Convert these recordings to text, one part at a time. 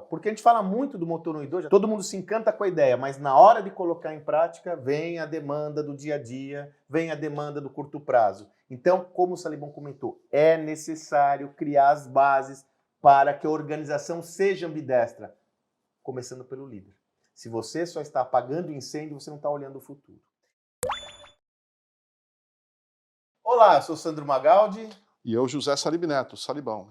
Porque a gente fala muito do motor 1 e 2, todo mundo se encanta com a ideia, mas na hora de colocar em prática, vem a demanda do dia a dia, vem a demanda do curto prazo. Então, como o Salibão comentou, é necessário criar as bases para que a organização seja ambidestra, começando pelo líder. Se você só está apagando incêndio, você não está olhando o futuro. Olá, eu sou Sandro Magaldi. E eu, José Salib Neto, Salibão.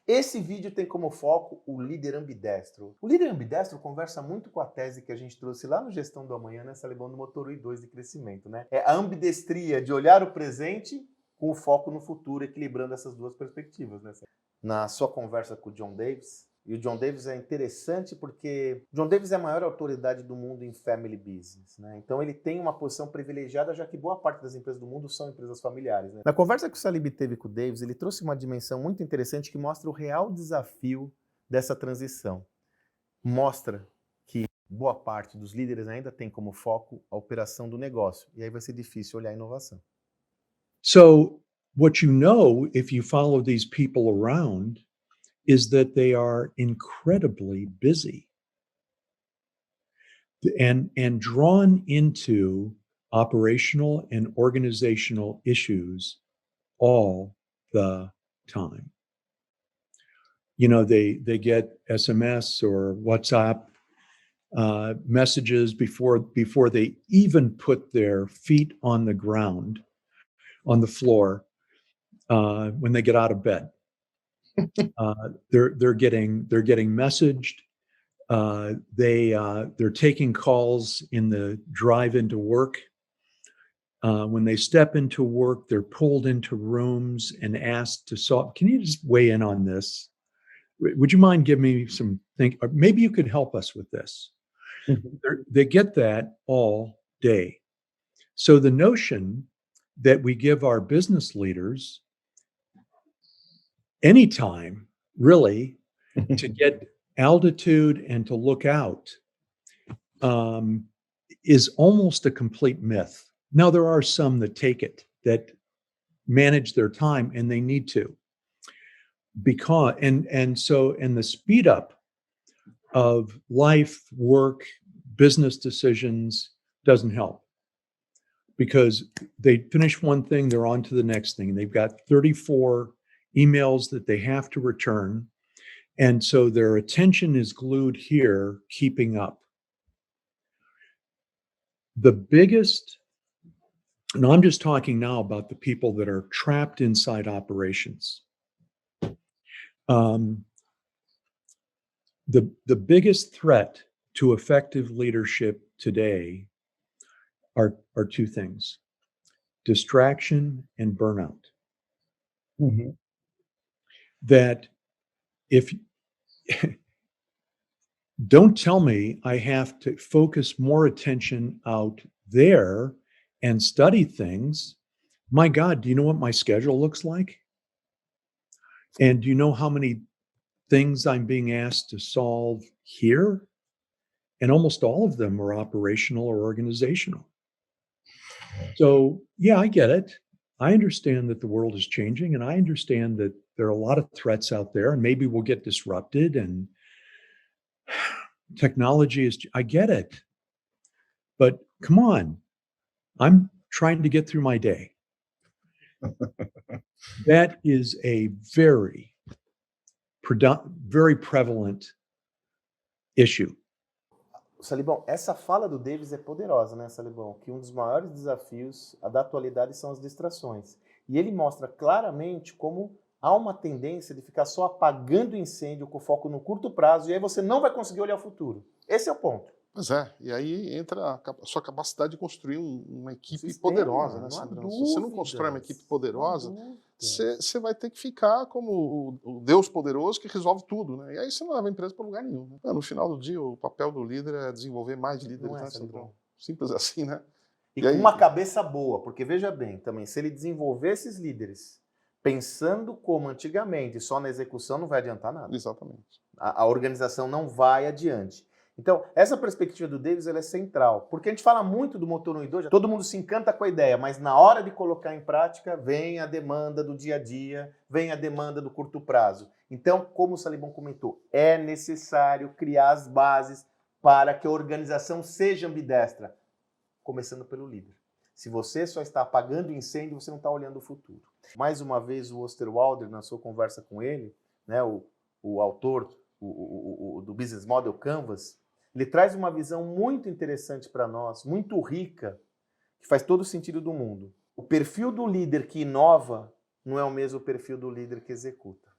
Esse vídeo tem como foco o líder ambidestro. O líder ambidestro conversa muito com a tese que a gente trouxe lá no Gestão do Amanhã, né, Salibão, no Motor 1 e 2 de crescimento, né? É a ambidestria de olhar o presente com o foco no futuro, equilibrando essas duas perspectivas, né? Na sua conversa com o John Davis, e o John Davis é interessante porque John Davis é a maior autoridade do mundo em family business, né? Então ele tem uma posição privilegiada, já que boa parte das empresas do mundo são empresas familiares, né? Na conversa que o Salib teve com o Davis, ele trouxe uma dimensão muito interessante que mostra o real desafio dessa transição. Mostra que boa parte dos líderes ainda tem como foco a operação do negócio, e aí vai ser difícil olhar a inovação. So what you know, if you follow these people around, is that they are incredibly busy and drawn into operational and organizational issues all the time. You know, they get SMS or WhatsApp messages before they even put their feet on the ground, on the floor, when they get out of bed. They're getting messaged. They're taking calls in the drive into work. When they step into work, they're pulled into rooms and asked to solve. Can you just weigh in on this? Would you mind giving me some think? Or maybe you could help us with this. They get that all day. So the notion that we give our business leaders any time, really, to get altitude and to look out is almost a complete myth. Now, there are some that take it, that manage their time, and they need to. Because and the speed up of life, work, business decisions doesn't help. Because they finish one thing, they're on to the next thing. And they've got 34 emails that they have to return. And so their attention is glued here, keeping up. The biggest, and I'm just talking now about the people that are trapped inside operations. The biggest threat to effective leadership today are two things: distraction and burnout. Mm-hmm. That if don't tell me I have to focus more attention out there and study things. My God, do you know what my schedule looks like? And do you know how many things I'm being asked to solve here? And almost all of them are operational or organizational. So, yeah, I get it. I understand that the world is changing, and I understand that there are a lot of threats out there, and maybe we'll get disrupted, and technology is, I get it. But come on, I'm trying to get through my day. That is a very prevalent issue. Salibão, essa fala do Davis é poderosa, né, Salibão? Que um dos maiores desafios da atualidade são as distrações. E ele mostra claramente como há uma tendência de ficar só apagando incêndio com foco no curto prazo, e aí você não vai conseguir olhar o futuro. Esse é o ponto. Pois é, e aí entra a sua capacidade de construir uma equipe Sistema, poderosa, né, Sandrão? Se você não constrói uma equipe poderosa, você vai ter que ficar como o Deus poderoso que resolve tudo, né? E aí você não leva a empresa para lugar nenhum. Né? No final do dia, o papel do líder é desenvolver mais líderes, né, Sandrão? Simples assim, né? E com uma cabeça boa, porque veja bem, também, se ele desenvolver esses líderes pensando como antigamente, só na execução, não vai adiantar nada. Exatamente. A organização não vai adiante. Então, essa perspectiva do Davis ela é central, porque a gente fala muito do motor 1 e 2, todo mundo se encanta com a ideia, mas na hora de colocar em prática, vem a demanda do dia a dia, vem a demanda do curto prazo. Então, como o Salibão comentou, é necessário criar as bases para que a organização seja ambidestra, começando pelo líder. Se você só está apagando incêndio, você não está olhando o futuro. Mais uma vez, o Osterwalder, na sua conversa com ele, né, o autor do Business Model Canvas, ele traz uma visão muito interessante para nós, muito rica, que faz todo o sentido do mundo. O perfil do líder que inova não é o mesmo perfil do líder que executa.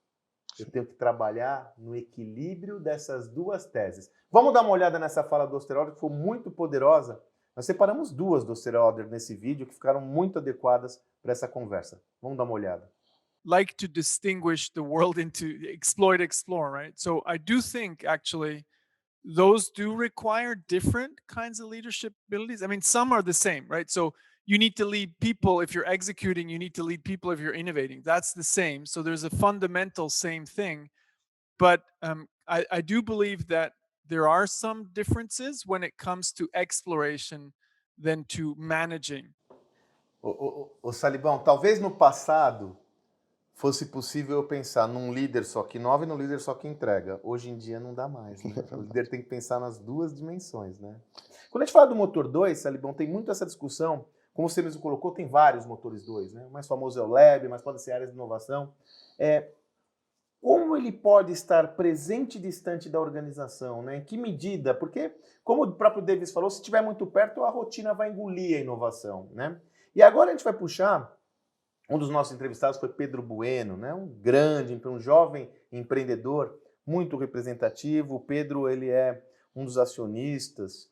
Eu tenho que trabalhar no equilíbrio dessas duas teses. Vamos dar uma olhada nessa fala do Osterwalder, que foi muito poderosa. Nós separamos duas do Osterwalder nesse vídeo, que ficaram muito adequadas para essa conversa. Vamos dar uma olhada. Like to distinguish the world into exploit, explore, right? So I do think actually those do require different kinds of leadership abilities. I mean, some are the same, right? So you need to lead people if you're executing, you need to lead people if you're innovating. That's the same. So there's a fundamental same thing. But I do believe that there are some differences when it comes to exploration than to managing. Ô Salibão, talvez no passado fosse possível eu pensar num líder só que inova e num líder só que entrega. Hoje em dia não dá mais, né? O líder tem que pensar nas duas dimensões, né? Quando a gente fala do motor 2, Salibão, tem muito essa discussão, como você mesmo colocou, tem vários motores 2, né? O mais famoso é o Lab, mas pode ser áreas de inovação. Como ele pode estar presente e distante da organização, né? Em que medida? Porque, como o próprio Davis falou, se estiver muito perto, a rotina vai engolir a inovação, né? E agora a gente vai puxar, um dos nossos entrevistados foi Pedro Bueno, né? Um jovem empreendedor muito representativo. O Pedro, ele é um dos acionistas,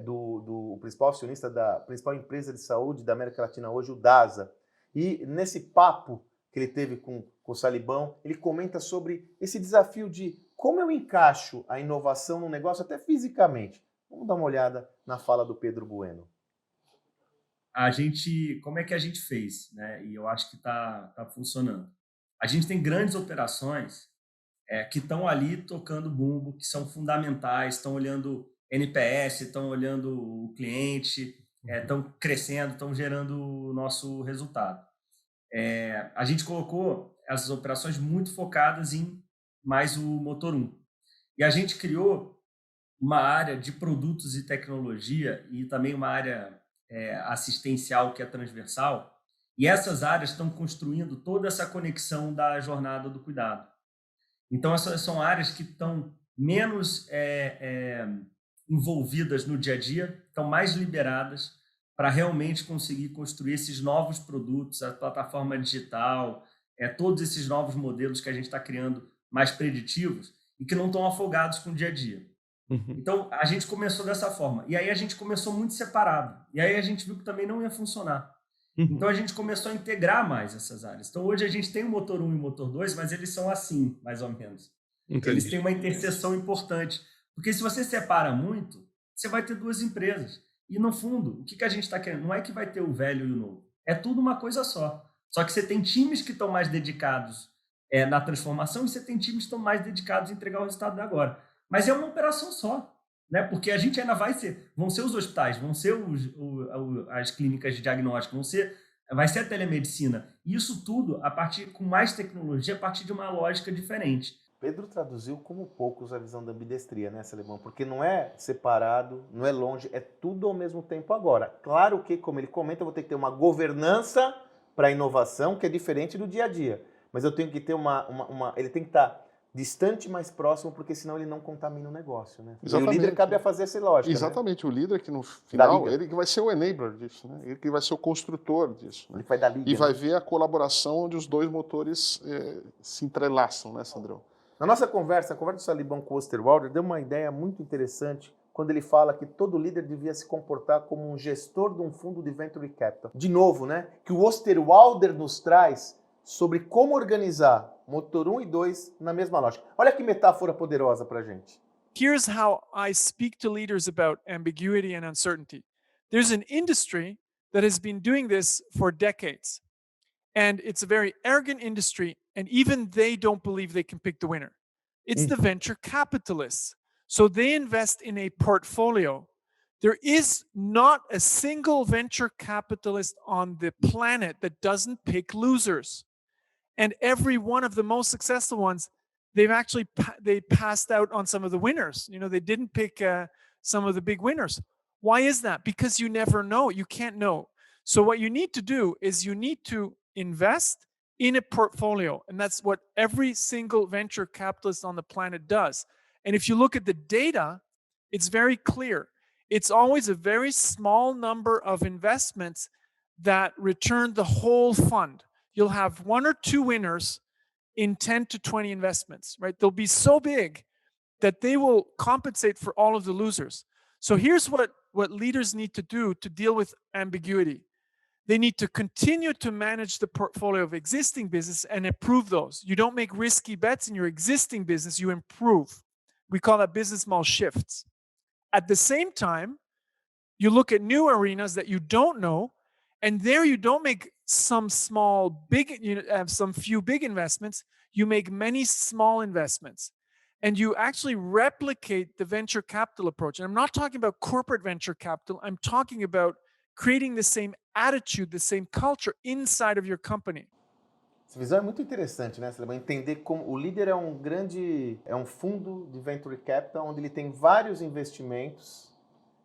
do principal acionista da principal empresa de saúde da América Latina hoje, o DASA. E nesse papo que ele teve com o Salibão, ele comenta sobre esse desafio de como eu encaixo a inovação no negócio, até fisicamente. Vamos dar uma olhada na fala do Pedro Bueno. Como é que a gente fez, né? E eu acho que tá funcionando. A gente tem grandes operações que estão ali tocando bumbo, que são fundamentais, estão olhando NPS, estão olhando o cliente, estão crescendo, estão gerando o nosso resultado. A gente colocou essas operações muito focadas em mais o motor 1. E a gente criou uma área de produtos e tecnologia e também uma área assistencial que é transversal, e essas áreas estão construindo toda essa conexão da jornada do cuidado. Então, essas são áreas que estão menos envolvidas no dia a dia, estão mais liberadas para realmente conseguir construir esses novos produtos, a plataforma digital, todos esses novos modelos que a gente está criando mais preditivos e que não estão afogados com o dia a dia. Então, a gente começou dessa forma. E aí a gente começou muito separado. E aí a gente viu que também não ia funcionar. Então, a gente começou a integrar mais essas áreas. Então, hoje a gente tem o motor 1 e o motor 2, mas eles são assim, mais ou menos. Entendi. Eles têm uma interseção importante. Porque se você separa muito, você vai ter duas empresas. E, no fundo, o que a gente está querendo? Não é que vai ter o velho e o novo. É tudo uma coisa só. Só que você tem times que estão mais dedicados na transformação e você tem times que estão mais dedicados a entregar o resultado de agora. Mas é uma operação só, né? Porque a gente ainda vão ser os hospitais, vão ser as clínicas de diagnóstico, vai ser a telemedicina. E isso tudo, com mais tecnologia, a partir de uma lógica diferente. Pedro traduziu como poucos a visão da ambidestria, né, Salibão? Porque não é separado, não é longe, é tudo ao mesmo tempo agora. Claro que, como ele comenta, eu vou ter que ter uma governança para a inovação, que é diferente do dia a dia. Mas eu tenho que ter ele tem que estar distante, mais próximo, porque senão ele não contamina o negócio, né? Exatamente. E o líder cabe a fazer essa lógica. Exatamente, né? O líder que no final, ele que vai ser o enabler disso, né? Ele que vai ser o construtor disso. Né? Ele vai dar liga, e vai ver a colaboração onde os dois motores se entrelaçam, né, Sandrão? Na nossa conversa, a conversa do Salibão com o Osterwalder deu uma ideia muito interessante quando ele fala que todo líder devia se comportar como um gestor de um fundo de venture capital. De novo, né? Que o Osterwalder nos traz sobre como organizar motor 1 e 2 na mesma lógica. Olha que metáfora poderosa pra gente. Here's how I speak to leaders about ambiguity and uncertainty. There's an industry that has been doing this for decades. And it's a very arrogant industry, and even they don't believe they can pick the winner. It's the venture capitalists. So they invest in a portfolio. There is not a single venture capitalist on the planet that doesn't pick losers. And every one of the most successful ones, they've actually they passed out on some of the winners. You know, they didn't pick some of the big winners. Why is that? Because you never know. You can't know. So what you need to do is you need to invest in a portfolio. And that's what every single venture capitalist on the planet does. And if you look at the data, it's very clear. It's always a very small number of investments that return the whole fund. You'll have 1 or 2 winners in 10 to 20 investments, right? They'll be so big that they will compensate for all of the losers. So here's what leaders need to do to deal with ambiguity. They need to continue to manage the portfolio of existing business and improve those. You don't make risky bets in your existing business, you improve. We call that business model shifts. At the same time, you look at new arenas that you don't know, and there you don't make some small, big, some few big investments. You make many small investments, and you actually replicate the venture capital approach. And I'm not talking about corporate venture capital. I'm talking about creating the same attitude, the same culture inside of your company. Essa visão é muito interessante, né, Salomão? Entender como o líder é um fundo de venture capital onde ele tem vários investimentos,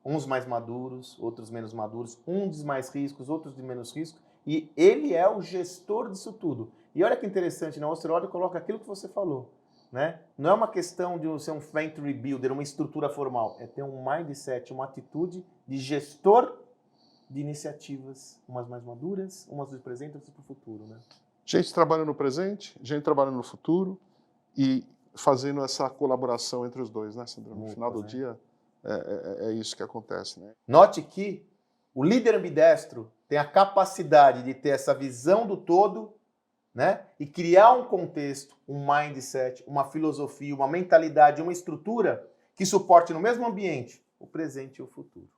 uns mais maduros, outros menos maduros, uns de mais riscos, outros de menos risco, e ele é o gestor disso tudo. E olha que interessante, né? O Osterwalder coloca aquilo que você falou, né? Não é uma questão de ser um venture builder, uma estrutura formal, é ter um mindset, uma atitude de gestor de iniciativas, umas mais maduras, umas do presente, outras para o futuro, né? Gente trabalhando no presente, gente trabalhando no futuro e fazendo essa colaboração entre os dois, né, Sandro? No final do dia, é isso que acontece, né? Note que o líder ambidestro tem a capacidade de ter essa visão do todo, né? E criar um contexto, um mindset, uma filosofia, uma mentalidade, uma estrutura que suporte no mesmo ambiente o presente e o futuro.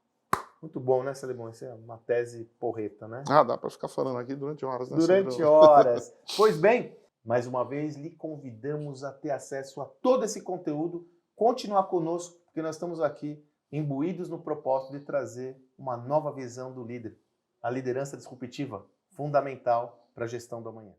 Muito bom, né, Salomão? Isso é uma tese porreta, né? Ah, dá para ficar falando aqui durante horas, né? Durante horas. Pois bem, mais uma vez lhe convidamos a ter acesso a todo esse conteúdo, continuar conosco, porque nós estamos aqui imbuídos no propósito de trazer uma nova visão do líder, a liderança disruptiva, fundamental para a gestão do amanhã.